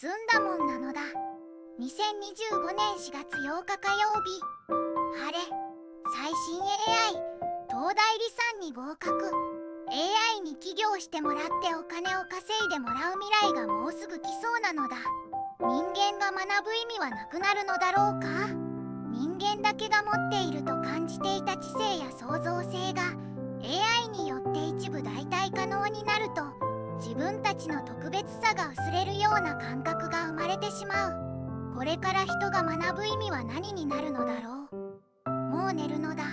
ずんだもんなのだ。2025年4月8日火曜日。晴れ。最新 AI 東大理さんに合格。 AI に起業してもらってお金を稼いでもらう未来がもうすぐ来そうなのだ。人間が学ぶ意味はなくなるのだろうか。人間だけが持っていると感じていた知性や創造性が AI によって一部代替可能になると、自分たちの特別さが薄れるような感覚が生まれてしまう。これから人が学ぶ意味は何になるのだろう。もう寝るのだ。